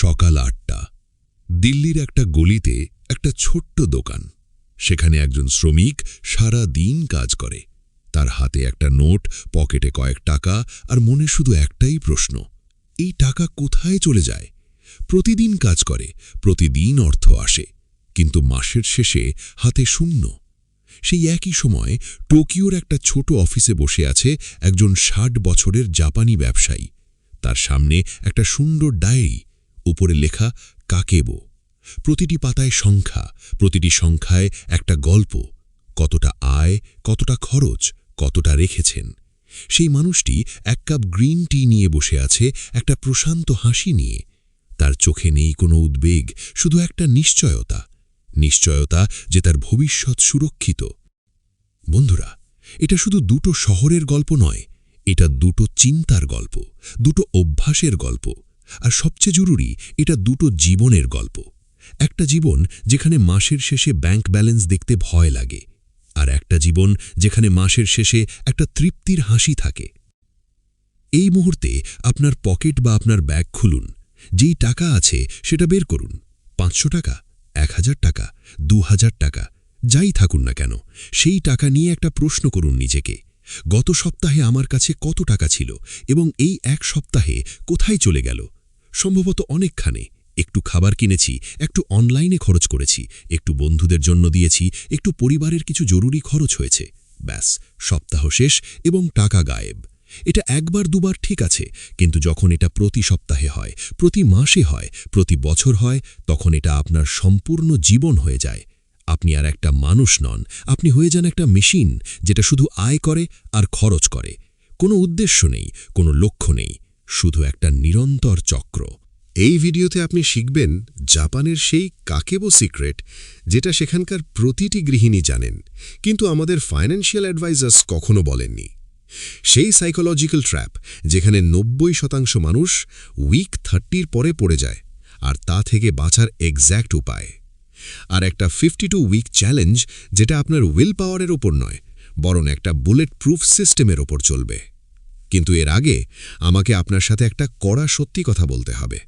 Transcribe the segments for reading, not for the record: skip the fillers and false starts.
সকাল ৮টা। দিল্লির একটা গলিতে একটা ছোট্ট দোকান। সেখানে একজন শ্রমিক সারা দিন কাজ করে। তার হাতে একটা নোট, পকেটে কয়েক টাকা, আর মনে শুধু একটাই প্রশ্ন, এই টাকা কোথায় চলে যায়? প্রতিদিন কাজ করে, প্রতিদিন অর্থ আসে, কিন্তু মাসের শেষে হাতে শূন্য। সেই একই সময় টোকিওর একটা ছোট অফিসে বসে আছে একজন ৬০ বছরের জাপানি ব্যবসায়ী। তার সামনে একটা সুন্দর ডায়েরি, উপরে লেখা কাকেবো। প্রতিটি পাতায় সংখ্যা, প্রতিটি সংখ্যায় একটা গল্প। কতটা আয়, কতটা খরচ, কতটা রেখেছেন। সেই মানুষটি ১ কাপ গ্রিন টি নিয়ে বসে আছে, একটা প্রশান্ত হাসি নিয়ে। তার চোখে নেই কোনো উদ্বেগ, শুধু একটা নিশ্চয়তা। নিশ্চয়তা যে তার ভবিষ্যৎ সুরক্ষিত। বন্ধুরা, এটা শুধু দুটো শহরের গল্প নয়, এটা দুটো চিন্তার গল্প, দুটো অভ্যাসের গল্প, আর সবচেয়ে জরুরি, এটা দুটো জীবনের গল্প। একটা জীবন যেখানে মাসের শেষে ব্যাংক ব্যালেন্স দেখতে ভয় লাগে, আর একটা জীবন যেখানে মাসের শেষে একটা তৃপ্তির হাসি থাকে। এই মুহূর্তে আপনার পকেট বা আপনার ব্যাগ খুলুন, যেই টাকা আছে সেটা বের করুন। ৫০০ টাকা, ১০০০ টাকা, ২০০০ টাকা, যাই থাকুন না কেন, সেই টাকা নিয়ে একটা প্রশ্ন করুন নিজেকে, গত সপ্তাহে আমার কাছে কত টাকা ছিল এবং এই ১ সপ্তাহে কোথায় চলে গেল? সম্ভবত অনেকখানে। একটু খাবার কিনেছি, একটু অনলাইনে খরচ করেছি, একটু বন্ধুদের জন্য দিয়েছি, একটু পরিবারের কিছু জরুরি খরচ হয়েছে। ব্যাস, সপ্তাহ শেষ এবং টাকা গায়েব। এটা একবার দুবার ঠিক আছে, কিন্তু যখন এটা প্রতি সপ্তাহে হয়, প্রতি মাসে হয়, প্রতি বছর হয়, তখন এটা আপনার সম্পূর্ণ জীবন হয়ে যায়। আপনি আর একটা মানুষ নন, আপনি হয়ে যান একটা মেশিন, যেটা শুধু আয় করে আর খরচ করে। কোনো উদ্দেশ্য নেই, কোনো লক্ষ্য নেই, শুধু একটা নিরন্তর চক্র। এই ভিডিওতে আপনি শিখবেন জাপানের সেই কাকেবো সিক্রেট, যেটা সেখানকার প্রতিটি গৃহিণী জানেন, কিন্তু আমাদের ফাইন্যান্সিয়াল অ্যাডভাইজার্স কখনো বলেননি। সেই সাইকোলজিক্যাল ট্র্যাপ যেখানে ৯০% মানুষ উইক 30-র পরে পড়ে যায়, আর তা থেকে বাঁচার এক্স্যাক্ট উপায়। আর একটা 52 উইক চ্যালেঞ্জ, যেটা আপনার উইল পাওয়ারের ওপর নয়, বরং একটা বুলেট প্রুফ সিস্টেমের ওপর চলবে। কিন্তু এর আগে আমাকে আপনার সাথে একটা কড়া সত্যি কথা বলতে হবে।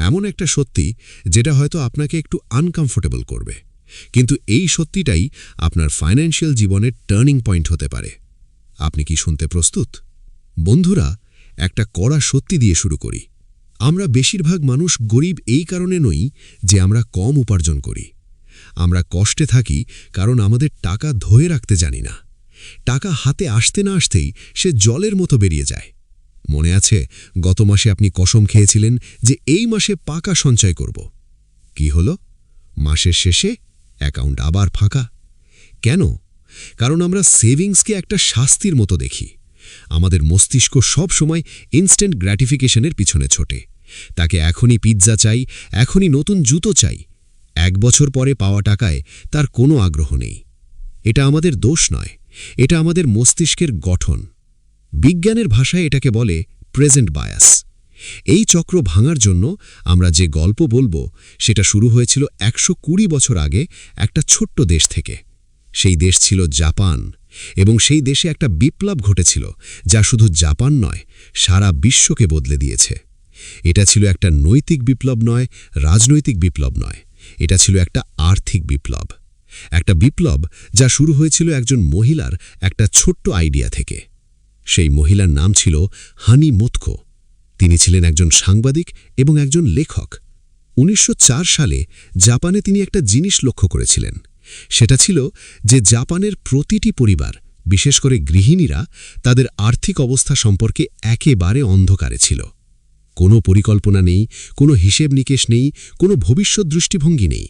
এমন একটা সত্যি যেটা হয়তো আপনাকে একটু আনকমফোর্টেবল করবে, কিন্তু এই সত্যিটাই আপনার ফাইন্যান্সিয়াল জীবনের টার্নিং পয়েন্ট হতে পারে। আপনি কি শুনতে প্রস্তুত? বন্ধুরা, একটা কড়া সত্যি দিয়ে শুরু করি। আমরা বেশিরভাগ মানুষ গরিব এই কারণে নই যে আমরা কম উপার্জন করি। আমরা কষ্টে থাকি কারণ আমাদের টাকা ধরে রাখতে জানি না। টাকা হাতে আসতে না আসতেই সে জলের মতো বেরিয়ে যায়। মনে আছে, গত মাসে আপনি কসম খেয়েছিলেন যে এই মাসে পাকা সঞ্চয় করব। কি হলো? মাসের শেষে অ্যাকাউন্ট আবার ফাঁকা। কেন? কারণ আমরা সেভিংসকে একটা শাস্তির মতো দেখি। আমাদের মস্তিষ্ক সব সময় ইনস্ট্যান্ট গ্র্যাটিফিকেশনের পিছনে ছোটে। তাকে এখনই পিৎজা চাই, এখনই নতুন জুতো চাই। ১ বছর পরে পাওয়া টাকায় তার কোনো আগ্রহ নেই। এটা আমাদের দোষ নয়, এটা আমাদের মস্তিষ্কের গঠন। বিজ্ঞানের ভাষায় এটাকে বলে প্রেজেন্ট বায়াস। এই চক্র ভাঙার জন্য আমরা যে গল্প বলবো, সেটা শুরু হয়েছিল ১২০ বছর আগে একটা ছোট্ট দেশ থেকে। সেই দেশ ছিল জাপান, এবং সেই দেশে একটা বিপ্লব ঘটেছিল যা শুধু জাপান নয়, সারা বিশ্বকে বদলে দিয়েছে। এটা ছিল একটা নৈতিক বিপ্লব নয়, রাজনৈতিক বিপ্লব নয়, এটা ছিল একটা আর্থিক বিপ্লব। একটা বিপ্লব যা শুরু হয়েছিল একজন মহিলার একটা ছোট্ট আইডিয়া থেকে। সেই মহিলার নাম ছিল হানি মোতকো। তিনি ছিলেন একজন সাংবাদিক এবং একজন লেখক। ১৯০৪ সালে জাপানে তিনি একটা জিনিস লক্ষ্য করেছিলেন। সেটা ছিল যে জাপানের প্রতিটি পরিবার, বিশেষ করে গৃহিণীরা, তাদের আর্থিক অবস্থা সম্পর্কে একেবারে অন্ধকারে ছিল। কোনো পরিকল্পনা নেই, কোনো হিসেব নিকেশ নেই, কোনো ভবিষ্যৎ দৃষ্টিভঙ্গি নেই।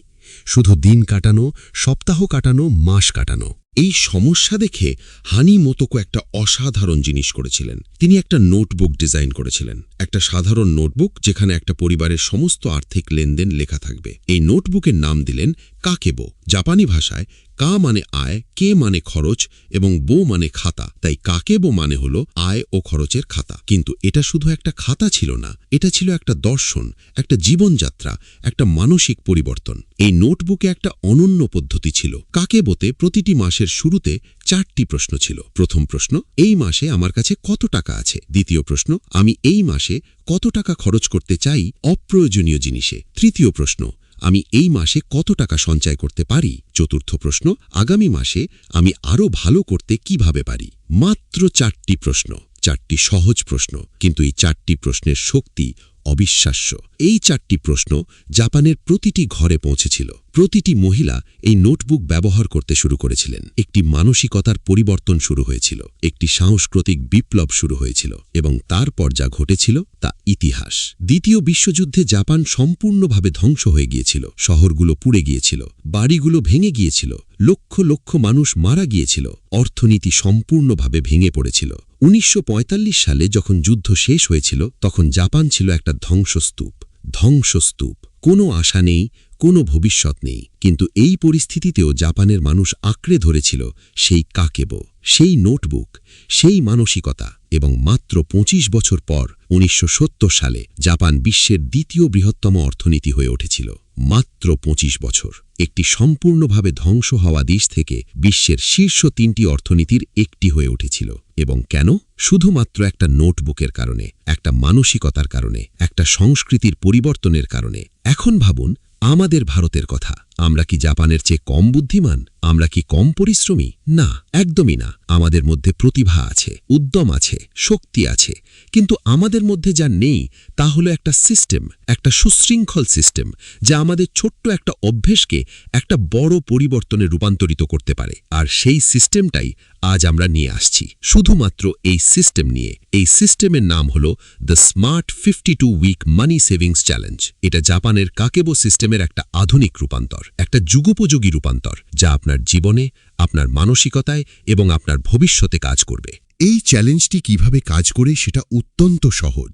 শুধু দিন কাটানো, সপ্তাহ কাটানো, মাস কাটানো। এই সমস্যা দেখে হানি মোতোকো একটা অসাধারণ জিনিস করেছিলেন। তিনি একটা নোটবুক ডিজাইন করেছিলেন, একটা সাধারণ নোটবুক যেখানে একটা পরিবারের সমস্ত আর্থিক লেনদেন লেখা থাকবে। এই নোটবুকের নাম দিলেন কাকেবো। জাপানি ভাষায় কা মানে আয়, কে মানে খরচ এবং বো মানে খাতা। তাই কাকেবো মানে হলো আয় ও খরচের খাতা। কিন্তু এটা শুধু একটা খাতা ছিল না, এটা ছিল একটা দর্শন, একটা জীবনযাত্রা, একটা মানসিক পরিবর্তন। এই নোটবুকে একটা অনন্য পদ্ধতি ছিল। কাকেবোতে প্রতিটি মাসের শুরুতে 4টি প্রশ্ন ছিল। প্রথম প্রশ্ন, এই মাসে আমার কাছে কত টাকা আছে? দ্বিতীয় প্রশ্ন, আমি এই মাসে মাসে কত টাকা খরচ করতে চাই অপ্রয়োজনীয় জিনিসে? তৃতীয় প্রশ্ন, আমি এই মাসে কত টাকা সঞ্চয় করতে পারি? চতুর্থ প্রশ্ন, আগামী মাসে আমি আরও ভালো করতে কিভাবে পারি? মাত্র 4টি প্রশ্ন, 4টি সহজ প্রশ্ন, কিন্তু এই 4টি প্রশ্নের শক্তি অবিশ্বাস্য। এই 4টি প্রশ্ন জাপানের প্রতিটি ঘরে পৌঁছেছিল। প্রতিটি মহিলা এই নোটবুক ব্যবহার করতে শুরু করেছিলেন। একটি মানসিকতার পরিবর্তন শুরু হয়েছিল, একটি সাংস্কৃতিক বিপ্লব শুরু হয়েছিল, এবং তারপর যা ঘটেছিল তা ইতিহাস। দ্বিতীয় বিশ্বযুদ্ধে জাপান সম্পূর্ণভাবে ধ্বংস হয়ে গিয়েছিল। শহরগুলো পুড়ে গিয়েছিল, বাড়িগুলো ভেঙে গিয়েছিল, লক্ষ লক্ষ মানুষ মারা গিয়েছিল, অর্থনীতি সম্পূর্ণভাবে ভেঙে পড়েছিল। 1945 সালে যখন যুদ্ধ শেষ হয়েছিল, তখন জাপান ছিল একটা ধ্বংসস্তূপ। ধ্বংসস্তূপ, কোনো আশা নেই, কোনো ভবিষ্যৎ নেই। কিন্তু এই পরিস্থিতিতেও জাপানের মানুষ আঁকড়ে ধরেছিল সেই কাকেবো, সেই নোটবুক, সেই মানসিকতা, এবং মাত্র 25 বছর পর 1970 সালে জাপান বিশ্বের দ্বিতীয় বৃহত্তম অর্থনীতি হয়ে উঠেছিল। মাত্র 25 বছর, একটি সম্পূর্ণভাবে ধ্বংস হওয়া দেশ থেকে বিশ্বের শীর্ষ 3টি অর্থনীতির একটি হয়ে উঠেছিল। এবং কেন? শুধুমাত্র একটা নোটবুকের কারণে, একটা মানসিকতার কারণে, একটা সংস্কৃতির পরিবর্তনের কারণে। এখন ভাবুন আমাদের ভারতের কথা। আমরা কি জাপানের চেয়ে কম বুদ্ধিমান? আমরা কি কম পরিশ্রমী? না, একদমই না। আমাদের মধ্যে প্রতিভা আছে, উদ্যম আছে, শক্তি আছে, কিন্তু আমাদের মধ্যে যা নেই তা হলো একটা সিস্টেম, একটা সুশৃঙ্খল সিস্টেম, যা আমাদের ছোট্ট একটা অভ্যেসকে একটা বড় পরিবর্তনে রূপান্তরিত করতে পারে। আর সেই সিস্টেমটাই আজ আমরা নিয়ে আসছি। শুধুমাত্র এই সিস্টেম নিয়ে। এই সিস্টেমের নাম হলো the smart 52 week money savings challenge. এটা জাপানের কাকেবো সিস্টেমের একটা আধুনিক রূপান্তর, একটা যুগোপযোগী রূপান্তর, যা আপনার জীবনে, আপনার মানসিকতায় এবং আপনার ভবিষ্যতে কাজ করবে। এই চ্যালেঞ্জটি কিভাবে কাজ করে সেটা অত্যন্ত সহজ।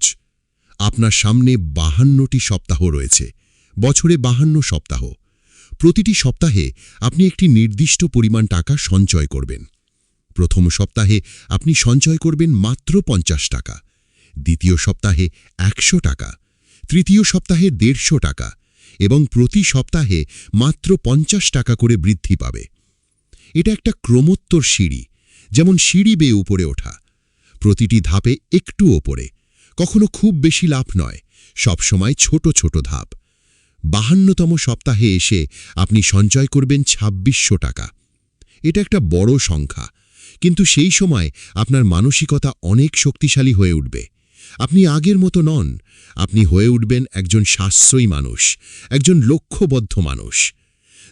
আপনার সামনে 52টি সপ্তাহ রয়েছে, বছরে 52 সপ্তাহ। প্রতিটি সপ্তাহে আপনি একটি নির্দিষ্ট পরিমাণ টাকা সঞ্চয় করবেন। প্রথম সপ্তাহে আপনি সঞ্চয় করবেন মাত্র 50 টাকা, দ্বিতীয় সপ্তাহে 100 টাকা, তৃতীয় সপ্তাহে 150 টাকা, এবং প্রতি সপ্তাহে মাত্র 50 টাকা করে বৃদ্ধি পাবে। এটা একটা ক্রমোত্তর সিঁড়ি, যেমন সিঁড়ি বেয়ে উপরে ওঠা। প্রতিটি ধাপে একটু ওপরে, কখনো খুব বেশি লাভ নয়, সবসময় ছোট ছোট ধাপ। 52তম সপ্তাহে এসে আপনি সঞ্চয় করবেন 2600 টাকা। এটা একটা বড় সংখ্যা, কিন্তু সেই সময় আপনার মানসিকতা অনেক শক্তিশালী হয়ে উঠবে। আপনি আগের মতো নন, আপনি হয়ে উঠবেন একজন সাশ্রয়ী মানুষ, একজন লক্ষ্যবদ্ধ মানুষ।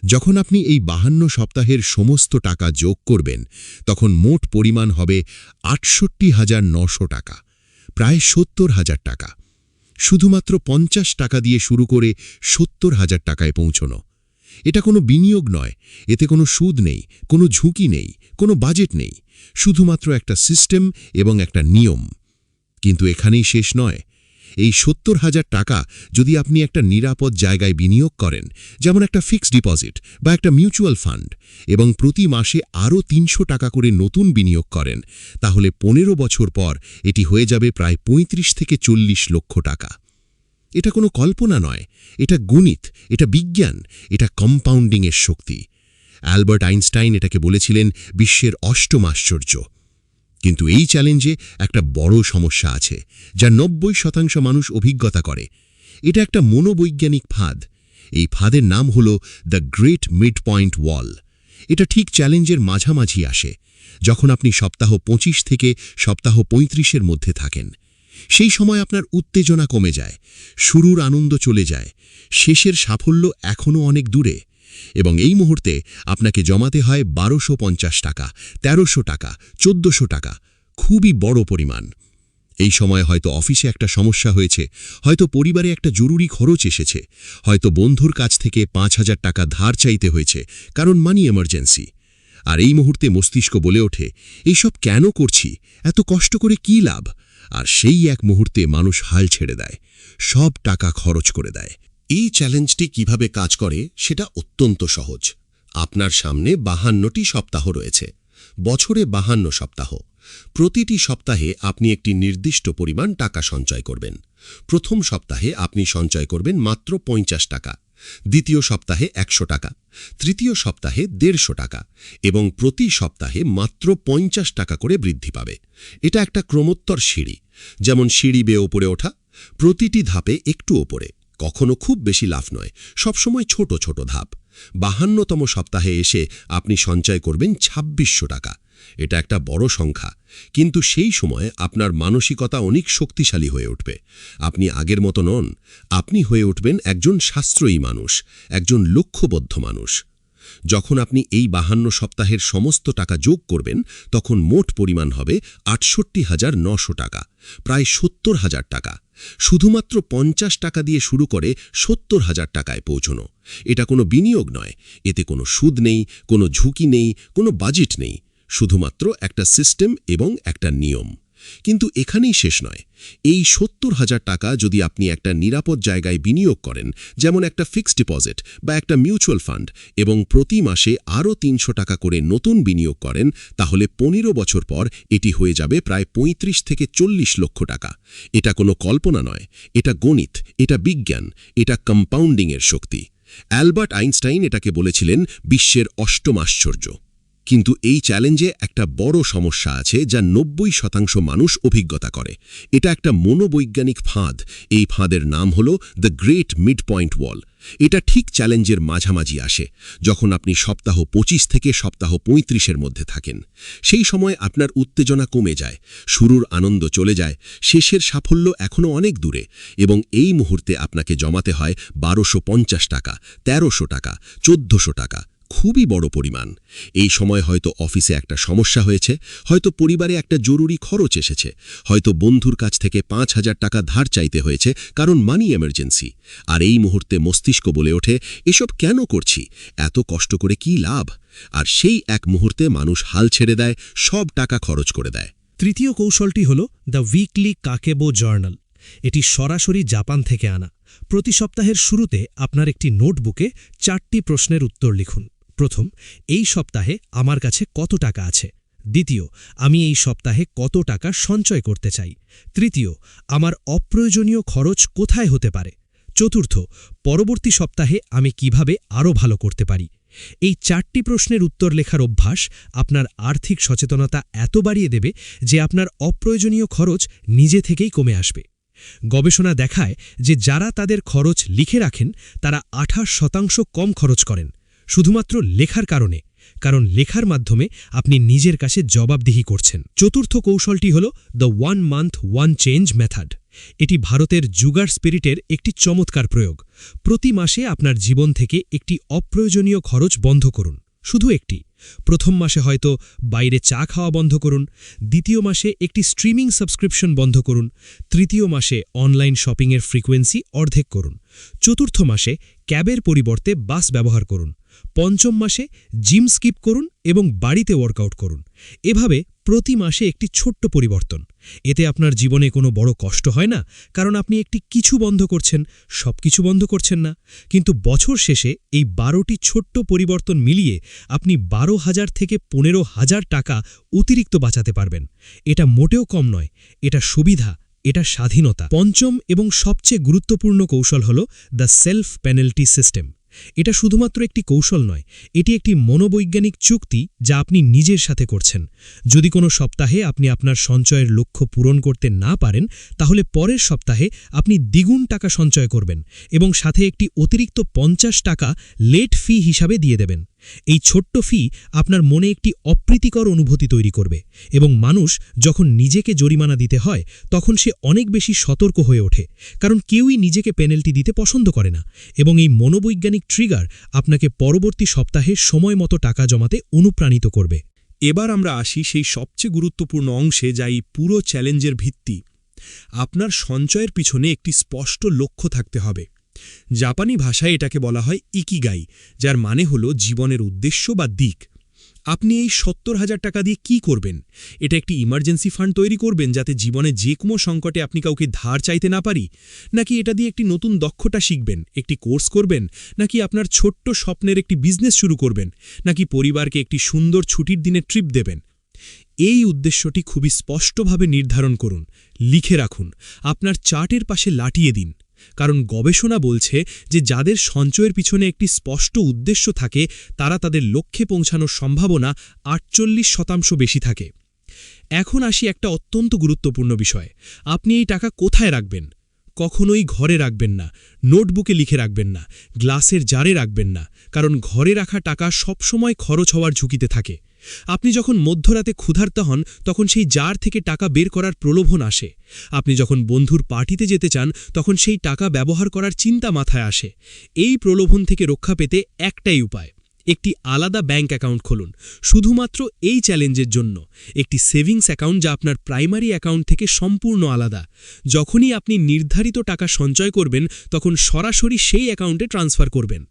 যখন আপনি এই 52 সপ্তাহের সমস্ত টাকা যোগ করবেন, তখন মোট পরিমাণ হবে ৬৮,৯০০ টাকা, প্রায় ৭০,০০০ টাকা। শুধুমাত্র 50 টাকা দিয়ে শুরু করে ৭০,০০০ টাকায় পৌঁছনো। এটা কোনো বিনিয়োগ নয়, এতে কোনো সুদ নেই, কোনো ঝুঁকি নেই, কোনো বাজেট নেই, শুধুমাত্র একটা সিস্টেম এবং একটা নিয়ম। কিন্তু এখানেই শেষ নয়। এই ৭০,০০০ টাকা যদি আপনি একটা নিরাপদ জায়গায় বিনিয়োগ করেন, যেমন একটা ফিক্সড ডিপোজিট বা একটা মিউচুয়াল ফান্ড, এবং প্রতি মাসে আরও ৩০০ টাকা করে নতুন বিনিয়োগ করেন, তাহলে ১৫ বছর পর এটি হয়ে যাবে প্রায় ৩৫ থেকে ৪০ লক্ষ টাকা। এটা কোনো কল্পনা নয়, এটা গণিত, এটা বিজ্ঞান, এটা কম্পাউন্ডিংয়ের শক্তি। অ্যালবার্ট আইনস্টাইন এটাকে বলেছিলেন বিশ্বের ৮ম আশ্চর্য। কিন্তু এই চ্যালেঞ্জে একটা বড় সমস্যা আছে, যা ৯০% মানুষ অভিজ্ঞতা করে। এটা একটা মনোবৈজ্ঞানিক ফাঁদ। এই ফাঁদের নাম হল দ্য গ্রেট মিড পয়েন্ট ওয়াল। এটা ঠিক চ্যালেঞ্জের মাঝামাঝি আসে, যখন আপনি সপ্তাহ ২৫ থেকে সপ্তাহ ৩৫-এর মধ্যে থাকেন। সেই সময় আপনার উত্তেজনা কমে যায়, শুরুর আনন্দ চলে যায়, শেষের সাফল্য এখনও অনেক দূরে। এবং এই মুহূর্তে আপনাকে জমাতে হয় ১২৫০ টাকা, ১৩০০ টাকা, ১৪০০ টাকা, খুবই বড় পরিমাণ। এই সময় হয়তো অফিসে একটা সমস্যা হয়েছে, হয়তো পরিবারে একটা জরুরি খরচ এসেছে, হয়তো বন্ধুর কাছ থেকে ৫,০০০ টাকা ধার চাইতে হয়েছে, কারণ মানি এমার্জেন্সি। আর এই মুহূর্তে মস্তিষ্ক বলে ওঠে, এইসব কেন করছি, এত কষ্ট করে কী লাভ? আর সেই এক মুহূর্তে মানুষ হাল ছেড়ে দেয়, সব টাকা খরচ করে দেয়। এই চ্যালেঞ্জটি কিভাবে কাজ করে সেটা অত্যন্ত সহজ। আপনার সামনে 52টি সপ্তাহ রয়েছে, বছরে 52 সপ্তাহ। প্রতিটি সপ্তাহে আপনি একটি নির্দিষ্ট পরিমাণ টাকা সঞ্চয় করবেন। প্রথম সপ্তাহে আপনি সঞ্চয় করবেন মাত্র ৫০ টাকা, দ্বিতীয় সপ্তাহে ১০০ টাকা, তৃতীয় সপ্তাহে ১৫০ টাকা, এবং প্রতি সপ্তাহে মাত্র ৫০ টাকা করে বৃদ্ধি পাবে। এটা একটা ক্রমোত্তর সিঁড়ি, যেমন সিঁড়ি বেয়ে ওপরে ওঠা, প্রতিটি ধাপে একটু ওপরে, কখনো খুব বেশি লাভ নয়, সবসময় ছোট ছোট ধাপ। 52তম সপ্তাহে এসে আপনি সঞ্চয় করবেন ২৬০০ টাকা। এটা একটা বড় সংখ্যা, কিন্তু সেই সময়ে আপনার মানসিকতা অনেক শক্তিশালী হয়ে উঠবে। আপনি আগের মতো নন, আপনি হয়ে উঠবেন একজন সাশ্রয়ী মানুষ, একজন লক্ষ্যবদ্ধ মানুষ। যখন আপনি এই 52 সপ্তাহের সমস্ত টাকা যোগ করবেন, তখন মোট পরিমাণ হবে ৬৮,৯০০ টাকা, প্রায় ৭০,০০০ টাকা। শুধুমাত্র ৫০ টাকা দিয়ে শুরু করে ৭০,০০০ টাকায় পৌঁছনো। এটা কোনো বিনিয়োগ নয়, এতে কোনো সুদ নেই, কোনো ঝুঁকি নেই, কোনো বাজেট নেই, শুধুমাত্র একটা সিস্টেম এবং একটা নিয়ম। কিন্তু এখানেই শেষ নয়। এই ৭০,০০০ টাকা যদি আপনি একটা নিরাপদ জায়গায় বিনিয়োগ করেন, যেমন একটা ফিক্সড ডিপোজিট বা একটা মিউচুয়াল ফান্ড, এবং প্রতি মাসে আরও ৩০০ টাকা করে নতুন বিনিয়োগ করেন, তাহলে ১৫ বছর পর এটি হয়ে যাবে প্রায় ৩৫ থেকে ৪০ লক্ষ টাকা। এটা কোনো কল্পনা নয়, এটা গণিত, এটা বিজ্ঞান, এটা কম্পাউন্ডিংয়ের শক্তি। অ্যালবার্ট আইনস্টাইন এটাকে বলেছিলেন বিশ্বের অষ্টম আশ্চর্য। কিন্তু এই চ্যালেঞ্জে একটা বড় সমস্যা আছে, যা ৯০% মানুষ অভিজ্ঞতা করে। এটা একটা মনোবৈজ্ঞানিক ফাঁদ। এই ফাঁদের নাম হল দ্য গ্রেট মিড পয়েন্ট ওয়াল। এটা ঠিক চ্যালেঞ্জের মাঝামাঝি আসে, যখন আপনি সপ্তাহ ২৫ থেকে সপ্তাহ ৩৫-এর মধ্যে থাকেন। সেই সময় আপনার উত্তেজনা কমে যায়, শুরুর আনন্দ চলে যায়, শেষের সাফল্য এখনও অনেক দূরে, এবং এই মুহূর্তে আপনাকে জমাতে হয় ১২৫০ টাকা, ১৩০০ টাকা, ১৪০০ টাকা। খুবই বড় পরিমাণ। এই সময় হয়তো অফিসে একটা সমস্যা হয়েছে, হয়তো পরিবারে একটা জরুরি খরচ এসেছে, হয়তো বন্ধুর কাছ থেকে ৫,০০০ টাকা ধার চাইতে হয়েছে, কারণ মানি এমার্জেন্সি। আর এই মুহূর্তে মস্তিষ্ক বলে ওঠে, এসব কেন করছি, এত কষ্ট করে কি লাভ? আর সেই এক মুহূর্তে মানুষ হাল ছেড়ে দেয়, সব টাকা খরচ করে দেয়। তৃতীয় কৌশলটি হল দ্য উইকলি কাকেবো জার্নাল। এটি সরাসরি জাপান থেকে আনা। প্রতি সপ্তাহের শুরুতে আপনার একটি নোটবুকে ৪টি প্রশ্নের উত্তর লিখুন। প্রথম, এই সপ্তাহে আমার কাছে কত টাকা আছে? দ্বিতীয়, আমি এই সপ্তাহে কত টাকা সঞ্চয় করতে চাই? তৃতীয়, আমার অপ্রয়োজনীয় খরচ কোথায় হতে পারে? চতুর্থ, পরবর্তী সপ্তাহে আমি কিভাবে আরও ভালো করতে পারি? এই ৪টি প্রশ্নের উত্তর লেখার অভ্যাস আপনার আর্থিক সচেতনতা এত বাড়িয়ে দেবে যে আপনার অপ্রয়োজনীয় খরচ নিজে থেকেই কমে আসবে। গবেষণা দেখায় যে যারা তাদের খরচ লিখে রাখেন, তারা ২৮% কম খরচ করেন, শুধুমাত্র লেখার কারণে, কারণ লেখার মাধ্যমে আপনি নিজের কাছে জবাবদিহি করছেন। চতুর্থ কৌশলটি হল দ্য 1 মান্থ 1 চেঞ্জ মেথড। এটি ভারতের জুগার স্পিরিটের একটি চমৎকার প্রয়োগ। প্রতি মাসে আপনার জীবন থেকে একটি অপ্রয়োজনীয় খরচ বন্ধ করুন, শুধু একটি। প্রথম মাসে হয়তো বাইরে চা খাওয়া বন্ধ করুন, দ্বিতীয় মাসে একটি স্ট্রিমিং সাবস্ক্রিপশন বন্ধ করুন, তৃতীয় মাসে অনলাইন শপিংয়ের ফ্রিকোয়েন্সি অর্ধেক করুন, চতুর্থ মাসে ক্যাবের পরিবর্তে বাস ব্যবহার করুন, পঞ্চম মাসে জিম স্কিপ করুন এবং বাড়িতে ওয়ার্কআউট করুন। এভাবে প্রতি মাসে একটি ছোট্ট পরিবর্তন। এতে আপনার জীবনে কোনো বড় কষ্ট হয় না, কারণ আপনি একটি কিছু বন্ধ করছেন, সবকিছু বন্ধ করছেন না। কিন্তু বছর শেষে এই ১২টি ছোট্ট পরিবর্তন মিলিয়ে আপনি ১২,০০০ থেকে ১৫,০০০ টাকা অতিরিক্ত বাঁচাতে পারবেন। এটা মোটেও কম নয়, এটা সুবিধা, এটা স্বাধীনতা। পঞ্চম এবং সবচেয়ে গুরুত্বপূর্ণ কৌশল হল দ্য সেলফ পেনাল্টি সিস্টেম। এটা শুধুমাত্র একটি কৌশল নয়, এটি একটি মনোবৈজ্ঞানিক চুক্তি যা আপনি নিজের সাথে করছেন। যদি কোনো সপ্তাহে আপনি আপনার সঞ্চয়ের লক্ষ্য পূরণ করতে না পারেন, তাহলে পরের সপ্তাহে আপনি দ্বিগুণ টাকা সঞ্চয় করবেন এবং সাথে একটি অতিরিক্ত ৫০ টাকা লেট ফি হিসাবে দিয়ে দেবেন। এই ছোট্ট ফি আপনার মনে একটি অপ্রীতিকর অনুভূতি তৈরি করবে, এবং মানুষ যখন নিজেকে জরিমানা দিতে হয়, তখন সে অনেক বেশি সতর্ক হয়ে ওঠে, কারণ কেউই নিজেকে পেনাল্টি দিতে পছন্দ করে না। এবং এই মনোবৈজ্ঞানিক ট্রিগার আপনাকে পরবর্তী সপ্তাহে সময় মতো টাকা জমাতে অনুপ্রাণিত করবে। এবার আমরা আসি সেই সবচেয়ে গুরুত্বপূর্ণ অংশে, যা এই পুরো চ্যালেঞ্জের ভিত্তি। আপনার সঞ্চয়ের পিছনে একটি স্পষ্ট লক্ষ্য থাকতে হবে। জাপানি ভাষায় এটাকে বলা হয় ইকিগাই, যার মানে হল জীবনের উদ্দেশ্য বা দিক। আপনি এই ৭০,০০০ টাকা দিয়ে কি করবেন? এটা একটি ইমার্জেন্সি ফান্ড তৈরি করবেন, যাতে জীবনে যে কোনো সংকটে আপনি কাউকে ধার চাইতে না পারি? নাকি এটা দিয়ে একটি নতুন দক্ষতা শিখবেন, একটি কোর্স করবেন? নাকি আপনার ছোট্ট স্বপ্নের একটি বিজনেস শুরু করবেন? নাকি পরিবারকে একটি সুন্দর ছুটির দিনে ট্রিপ দেবেন? এই উদ্দেশ্যটি খুবই স্পষ্টভাবে নির্ধারণ করুন, লিখে রাখুন, আপনার চার্টের পাশে লাটিয়ে দিন। কারণ গবেষণা বলছে যে যাদের সঞ্চয়ের পিছনে একটি স্পষ্ট উদ্দেশ্য থাকে, তারা তাদের লক্ষ্যে পৌঁছানোর সম্ভাবনা ৪৮% বেশি থাকে। এখন আসি একটা অত্যন্ত গুরুত্বপূর্ণ বিষয়, আপনি এই টাকা কোথায় রাখবেন? কখনোই ঘরে রাখবেন না, নোটবুকে লিখে রাখবেন না, গ্লাসের জারে রাখবেন না, কারণ ঘরে রাখা টাকা সবসময় খরচ হওয়ার ঝুঁকিতে থাকে। আপনি যখন মধ্যরাতে ক্ষুধার্ত হন তখন সেই জার থেকে টাকা বের করার প্রলোভন আসে। আপনি যখন বন্ধুর পার্টিতে যেতে চান তখন সেই টাকা ব্যবহার করার চিন্তা মাথায় আসে। এই প্রলোভন থেকে রক্ষা পেতে একটাই উপায়, একটি আলাদা ব্যাংক অ্যাকাউন্ট খুলুন, শুধুমাত্র এই চ্যালেঞ্জের জন্য। একটি সেভিংস অ্যাকাউন্ট যা আপনার প্রাইমারি অ্যাকাউন্ট থেকে সম্পূর্ণ আলাদা। যখনই আপনি নির্ধারিত টাকা সঞ্চয় করবেন তখন সরাসরি সেই অ্যাকাউন্টে ট্রান্সফার করবেন।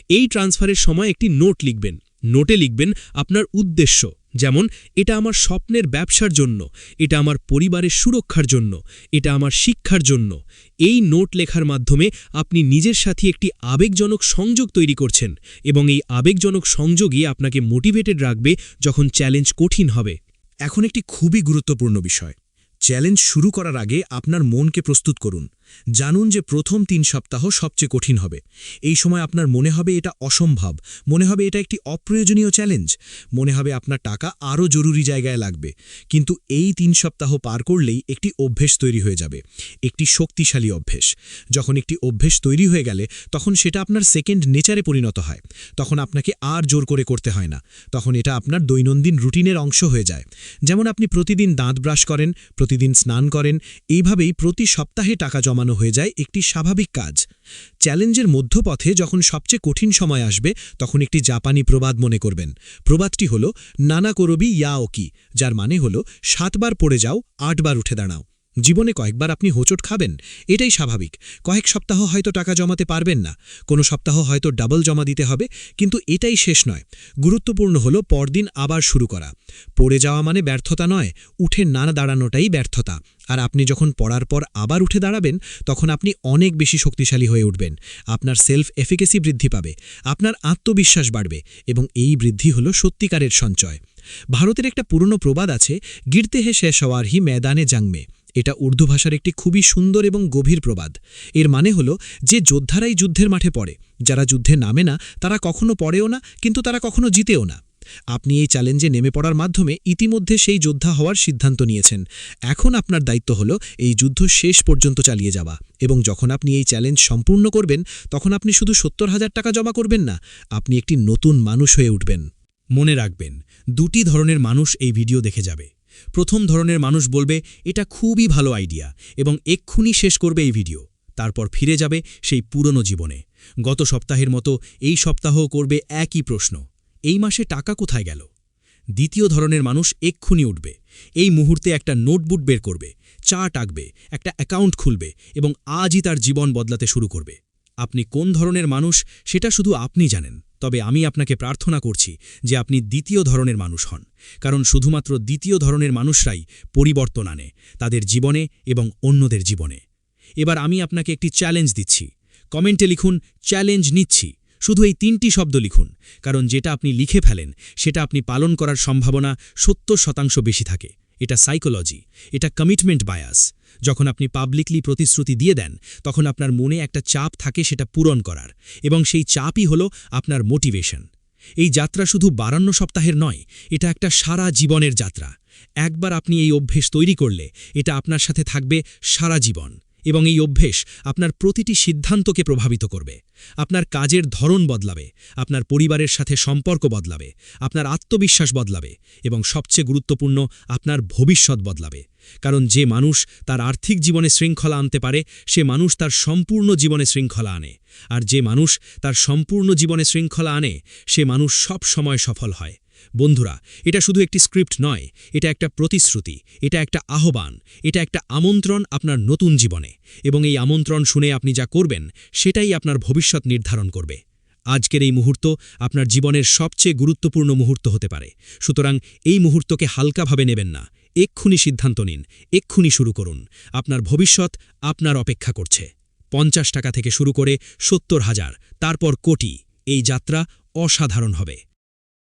এই ট্রান্সফারের সময় একটি নোট লিখবেন। নোটে লিখবেন আপনার উদ্দেশ্য, যেমন এটা আমার স্বপ্নের ব্যবসার জন্য, এটা আমার পরিবারের সুরক্ষার জন্য, এটা আমার শিক্ষার জন্য। এই নোট লেখার মাধ্যমে আপনি নিজের সাথে একটি আবেগজনক সংযোগ তৈরি করছেন এবং এই আবেগজনক সংযোগই আপনাকে মোটিভেটেড রাখবে যখন চ্যালেঞ্জ কঠিন হবে। এখন একটি খুবই গুরুত্বপূর্ণ বিষয়, চ্যালেঞ্জ শুরু করার আগে আপনার মনকে প্রস্তুত করুন। জানুন যে প্রথম 3 সপ্তাহ সবচেয়ে কঠিন হবে। এই সময় আপনার মনে হবে এটা অসম্ভব, মনে হবে এটা একটি অপ্রয়োজনীয় চ্যালেঞ্জ, মনে হবে আপনার টাকা আরও জরুরি জায়গায় লাগবে। কিন্তু এই 3 সপ্তাহ পার করলেই একটি অভ্যেস তৈরি হয়ে যাবে, একটি শক্তিশালী অভ্যেস। যখন একটি অভ্যেস তৈরি হয়ে গেলে তখন সেটা আপনার সেকেন্ড নেচারে পরিণত হয়। তখন আপনাকে আর জোর করে করতে হয় না, তখন এটা আপনার দৈনন্দিন রুটিনের অংশ হয়ে যায়। যেমন আপনি প্রতিদিন দাঁত ব্রাশ করেন, প্রতিদিন স্নান করেন, এইভাবেই প্রতি সপ্তাহে টাকা জমানো হয়ে যায় একটি স্বাভাবিক কাজ। চ্যালেঞ্জের মধ্যপথে যখন সবচেয়ে কঠিন সময় আসবে তখন একটি জাপানি প্রবাদ মনে করবেন। প্রবাদটি হল নানা করবি ইয়া ওকি, যার মানে হল 7 বার পড়ে যাও, 8 বার উঠে দাঁড়াও। জীবনে কয়েকবার আপনি হোঁচট খাবেন, এটাই স্বাভাবিক। কয়েক সপ্তাহ হয়তো টাকা জমাতে পারবেন না, কোনো সপ্তাহ হয়তো ডাবল জমা দিতে হবে, কিন্তু এটাই শেষ নয়। গুরুত্বপূর্ণ হলো পরদিন আবার শুরু করা। পড়ে যাওয়া মানে ব্যর্থতা নয়, উঠে না দাঁড়ানোটাই ব্যর্থতা। আর আপনি যখন পড়ার পর আবার উঠে দাঁড়াবেন তখন আপনি অনেক বেশি শক্তিশালী হয়ে উঠবেন। আপনার সেলফ এফিকেসি বৃদ্ধি পাবে, আপনার আত্মবিশ্বাস বাড়বে এবং এই বৃদ্ধি হলো সত্যিকারের সঞ্চয়। ভারতের একটা পুরনো প্রবাদ আছে, গিরতে হে শেষ হওয়ার হি ময়দানে জাংমে। এটা উর্দু ভাষার একটি খুবই সুন্দর এবং গভীর প্রবাদ। এর মানে হলো যে যোদ্ধারাই যুদ্ধের মাঠে পড়ে, যারা যুদ্ধে নামে না তারা কখনো পড়েও না, কিন্তু তারা কখনো জিতেও না। আপনি এই চ্যালেঞ্জে নেমে পড়ার মাধ্যমে ইতিমধ্যে সেই যোদ্ধা হওয়ার সিদ্ধান্ত নিয়েছেন। এখন আপনার দায়িত্ব হলো এই যুদ্ধ শেষ পর্যন্ত চালিয়ে যাওয়া। এবং যখন আপনি এই চ্যালেঞ্জ সম্পূর্ণ করবেন তখন আপনি শুধু 70,000 টাকা জমা করবেন না, আপনি একটি নতুন মানুষ হয়ে উঠবেন। মনে রাখবেন, 2টি ধরনের মানুষ এই ভিডিও দেখে যাবে। প্রথম ধরনের মানুষ বলবে এটা খুবই ভালো আইডিয়া এবং এক্ষুনি শেষ করবে এই ভিডিও, তারপর ফিরে যাবে সেই পুরনো জীবনে। গত সপ্তাহের মতো এই সপ্তাহও করবে একই প্রশ্ন, এই মাসে টাকা কোথায় গেল? দ্বিতীয় ধরনের মানুষ এক্ষুনি উঠবে, এই মুহূর্তে একটা নোটবুক বের করবে, চার্ট আঁকবে, একটা অ্যাকাউন্ট খুলবে এবং আজই তার জীবন বদলাতে শুরু করবে। আপনি কোন ধরনের মানুষ সেটা শুধু আপনি জানেন, তবে আমি আপনাকে প্রার্থনা করছি যে আপনি দ্বিতীয় ধরনের মানুষ হন, কারণ শুধুমাত্র দ্বিতীয় ধরনের মানুষরাই পরিবর্তন আনে তাদের জীবনে এবং অন্যদের জীবনে। এবার আমি আপনাকে একটি চ্যালেঞ্জ দিচ্ছি। কমেন্টে লিখুন চ্যালেঞ্জ নিচ্ছি, শুধু এই 3টি শব্দ লিখুন, কারণ যেটা আপনি লিখে ফেলেন সেটা আপনি পালন করার সম্ভাবনা 70% বেশি থাকে। এটা সাইকোলজি, এটা কমিটমেন্ট বায়াস। যখন আপনি পাবলিকলি প্রতিশ্রুতি দিয়ে দেন তখন আপনার মনে একটা চাপ থাকে সেটা পূরণ করার, এবং সেই চাপই হলো আপনার মোটিভেশন। এই যাত্রা শুধু 52 সপ্তাহের নয়, এটা একটা সারা জীবনের যাত্রা। একবার আপনি এই অভ্যেস তৈরি করলে এটা আপনার সাথে থাকবে সারা জীবন, এবং এই অভ্যেস আপনার প্রতিটি সিদ্ধান্তকে প্রভাবিত করবে। আপনার কাজের ধরন বদলাবে, আপনার পরিবারের সাথে সম্পর্ক বদলাবে, আপনার আত্মবিশ্বাস বদলাবে এবং সবচেয়ে গুরুত্বপূর্ণ আপনার ভবিষ্যৎ বদলাবে। কারণ যে মানুষ তার আর্থিক জীবনে শৃঙ্খলা আনতে পারে সে মানুষ তার সম্পূর্ণ জীবনে শৃঙ্খলা আনে, আর যে মানুষ তার সম্পূর্ণ জীবনে শৃঙ্খলা আনে সে মানুষ সব সময় সফল হয়। বন্ধুরা, এটা শুধু একটি স্ক্রিপ্ট নয়, এটা একটা প্রতিশ্রুতি, এটা একটা আহ্বান, এটা একটা আমন্ত্রণ আপনার নতুন জীবনে, এবং এই আমন্ত্রণ শুনে আপনি যা করবেন সেটাই আপনার ভবিষ্যৎ নির্ধারণ করবে। আজকের এই মুহূর্ত আপনার জীবনের সবচেয়ে গুরুত্বপূর্ণ মুহূর্ত হতে পারে, সুতরাং এই মুহূর্তকে হালকাভাবে নেবেন না। এক্ষুনি সিদ্ধান্ত নিন, এক্ষুনি শুরু করুন। আপনার ভবিষ্যৎ আপনার অপেক্ষা করছে। 50 টাকা থেকে শুরু করে 70,000, তারপর কোটি। এই যাত্রা অসাধারণ হবে।